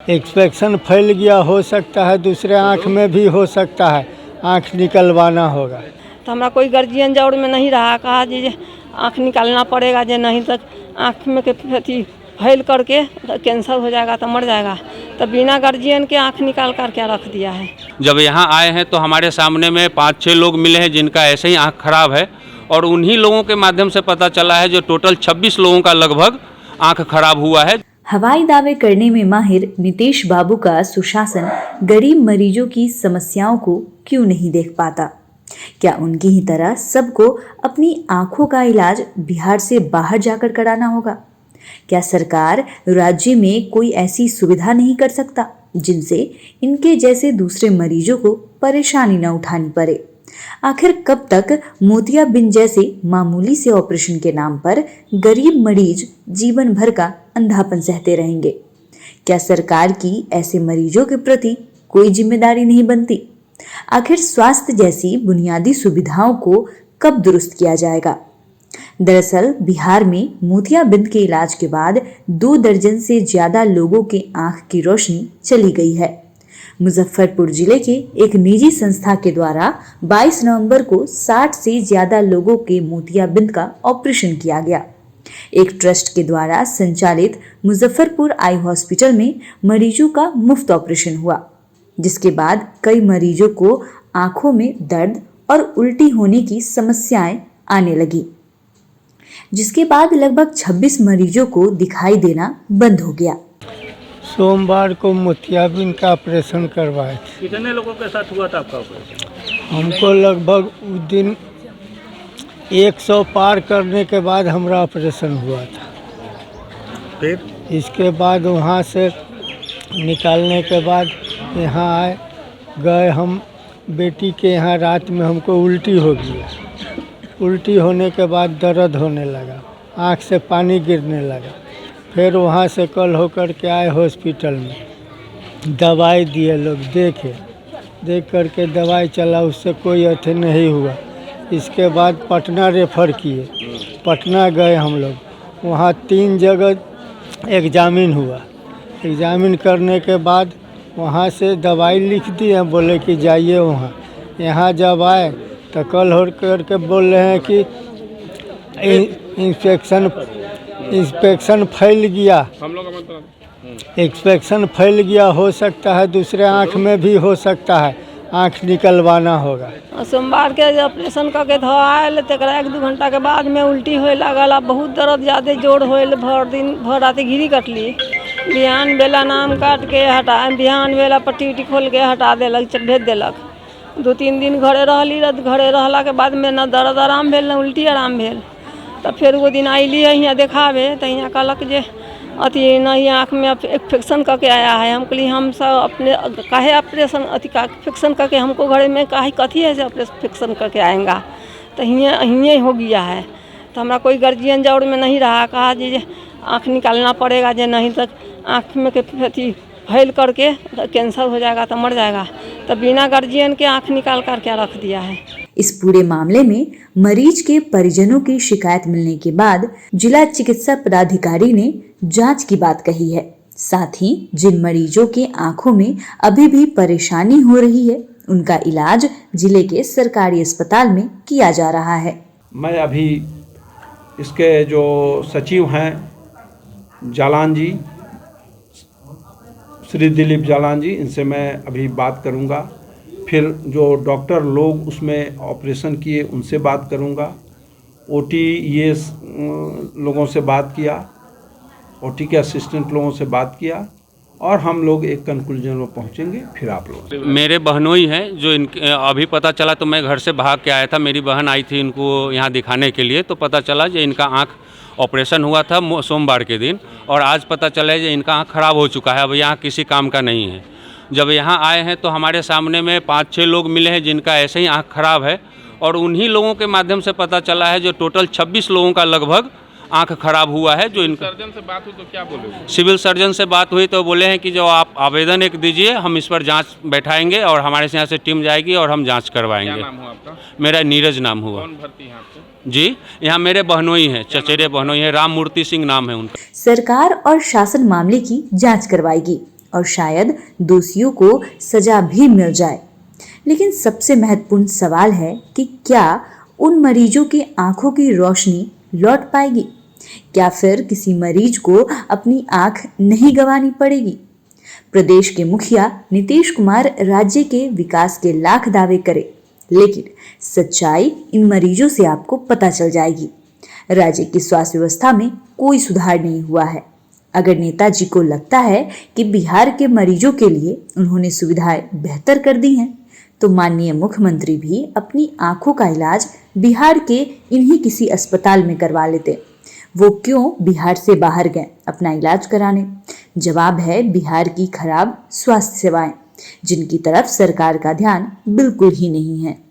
Infection फैल गया हो सकता है, दूसरे आँख में भी हो सकता है, आँख निकलवाना होगा। तो हमारा कोई गार्जियन जौड़ में नहीं रहा, कहा जी आँख निकालना पड़ेगा, जो नहीं तो आँख में के अथी फैल करके कैंसर हो जाएगा तो मर जाएगा। तो बिना गार्जियन के आँख निकाल कर क्या रख दिया है। जब यहाँ आए हैं तो हमारे सामने में 5-6 लोग मिले हैं जिनका ऐसे ही आँख खराब है, और उन्हीं लोगों के माध्यम से पता चला है जो टोटल 26 लोगों का लगभग आँख खराब हुआ है। हवाई दावे करने में माहिर नीतीश बाबू का सुशासन गरीब मरीजों की समस्याओं को क्यों नहीं देख पाता? क्या उनकी ही तरह सबको अपनी आंखों का इलाज बिहार से बाहर जाकर कराना होगा? क्या सरकार राज्य में कोई ऐसी सुविधा नहीं कर सकता जिनसे इनके जैसे दूसरे मरीजों को परेशानी न उठानी पड़े? आखिर कब तक मोतियाबिंद जैसे मामूली से ऑपरेशन के नाम पर गरीब मरीज जीवन भर का अंधापन सहते रहेंगे? क्या सरकार की ऐसे मरीजों के प्रति कोई जिम्मेदारी नहीं बनती? आखिर स्वास्थ्य जैसी बुनियादी सुविधाओं को कब दुरुस्त किया जाएगा? दरअसल बिहार में मोतियाबिंद के इलाज के बाद 2 दर्जन से ज्यादा लोगों के आंख की रोशनी चली गई है। मुजफ्फरपुर जिले के एक निजी संस्था के द्वारा 22 नवंबर को 60 से ज्यादा लोगों के मोतियाबिंद का ऑपरेशन किया गया। एक ट्रस्ट के द्वारा संचालित मुजफ्फरपुर आई हॉस्पिटल में मरीजों का मुफ्त ऑपरेशन हुआ, जिसके बाद कई मरीजों को आंखों में दर्द और उल्टी होने की समस्याएं आने लगी, जिसके बाद लगभग 26 मरीजों को दिखाई देना बंद हो गया। सोमवार को मोतियाबिंद का ऑपरेशन करवाए थे। कितने लोगों के साथ हुआ था आपका ऑपरेशन? हमको लगभग उस दिन 100 पार करने के बाद हमारा ऑपरेशन हुआ था। फिर इसके बाद वहाँ से निकालने के बाद यहाँ आए गए हम बेटी के यहाँ। रात में हमको उल्टी हो गया। उल्टी होने के बाद दर्द होने लगा, आँख से पानी गिरने लगा। फिर वहाँ से कल होकर के आए हॉस्पिटल में, दवाई दिए लोग, देख करके दवाई चला, उससे कोई अथी नहीं हुआ। इसके बाद पटना रेफ़र किए। पटना गए हम लोग, वहाँ 3 जगह एग्जामिन हुआ। एग्जामिन करने के बाद वहाँ से दवाई लिख दिए, बोले कि जाइए वहाँ। यहाँ जब आए तो कल हो करके बोल रहे हैं कि इन्फेक्शन फैल गया। हम लोग का मतलब इन्फेक्शन फैल गया हो सकता है, दूसरे आँख में भी हो सकता है, आँख निकलवाना होगा। सोमवार के ऑपरेशन करके धो आयल, तक 1-2 घंटा के बाद में उल्टी होए लागल, बहुत दर्द ज़्यादा जोड़ होल। भर रात घिरी कटली। बिहान बेला नाम काट के हटा, बिहान बेला पट्टी उट्टी खोल के हटा देलक, भेज देलक। 2-3 दिन घरे रहली। घरे रहला के बाद में न दर्द आराम भेल न उल्टी आराम भेल। तब फिर वो दिन आइली है यहाँ देखावे, तो यहाँ कहलक जे अथी नहीं, आँख में इन्फेक्शन करके आया है। हम कहली हम सब अपने काहे ऑपरेशन अथी का इन्फेक्शन करके हमको घरे में काहे कथी है से इन्फेक्शन करके आएगा, तो हियाँ हो गया है। तो हमारा कोई गार्जियन जौड़ में नहीं रहा, कहा जी आँख निकालना पड़ेगा, जो नहीं तो आँख में के अथी फैल करके कैंसर हो जाएगा तो मर जाएगा। तो बिना गार्जियन के आँख निकाल कर क्या रख दिया है। इस पूरे मामले में मरीज के परिजनों की शिकायत मिलने के बाद जिला चिकित्सा पदाधिकारी ने जांच की बात कही है। साथ ही जिन मरीजों के आंखों में अभी भी परेशानी हो रही है, उनका इलाज जिले के सरकारी अस्पताल में किया जा रहा है। मैं अभी इसके जो सचिव हैं जालान जी, श्री दिलीप जालान जी, इनसे मैं अभी बात करूंगा। फिर जो डॉक्टर लोग उसमें ऑपरेशन किए उनसे बात करूंगा। ओटी ये लोगों से बात किया, ओटी के असिस्टेंट लोगों से बात किया, और हम लोग एक कंक्लूजन में पहुंचेंगे। फिर आप लोग मेरे बहनोई हैं जो इनके अभी पता चला, तो मैं घर से भाग के आया था। मेरी बहन आई थी इनको यहाँ दिखाने के लिए, तो पता चला कि इनका आँख ऑपरेशन हुआ था सोमवार के दिन, और आज पता चला है कि इनका आँख ख़राब हो चुका है, अब यहाँ किसी काम का नहीं है। जब यहाँ आए हैं तो हमारे सामने में 5-6 लोग मिले हैं जिनका ऐसे ही आँख खराब है, और उन्हीं लोगों के माध्यम से पता चला है जो टोटल 26 लोगों का लगभग आँख खराब हुआ है। जो इनका सर्जन से बात हुई तो क्या बोले? सिविल सर्जन से बात हुई तो बोले हैं कि जो आप आवेदन एक दीजिए, हम इस पर जांच बैठाएंगे और हमारे से यहाँ से टीम जाएगी और हम जांच करवाएंगे। क्या नाम हुआ आपका? मेरा नीरज नाम हुआ। कौन भर्ती है आपसे? जी, यहाँ मेरे बहनोई हैं, चचेरे बहनोई हैं, राम मूर्ति सिंह नाम है उनका। सरकार और शासन मामले की जांच करवाएगी और शायद दोषियों को सजा भी मिल जाए। लेकिन सबसे महत्वपूर्ण सवाल है कि क्या उन मरीजों की आंखों की रोशनी लौट पाएगी? क्या फिर किसी मरीज को अपनी आंख नहीं गंवानी पड़ेगी? प्रदेश के मुखिया नीतीश कुमार राज्य के विकास के लाख दावे करे, लेकिन सच्चाई इन मरीजों से आपको पता चल जाएगी। राज्य की स्वास्थ्य व्यवस्था में कोई सुधार नहीं हुआ है। अगर नेताजी को लगता है कि बिहार के मरीजों के लिए उन्होंने सुविधाएं बेहतर कर दी हैं, तो माननीय मुख्यमंत्री भी अपनी आंखों का इलाज बिहार के इन्हीं किसी अस्पताल में करवा लेते। वो क्यों बिहार से बाहर गए अपना इलाज कराने? जवाब है बिहार की खराब स्वास्थ्य सेवाएं, जिनकी तरफ सरकार का ध्यान बिल्कुल ही नहीं है।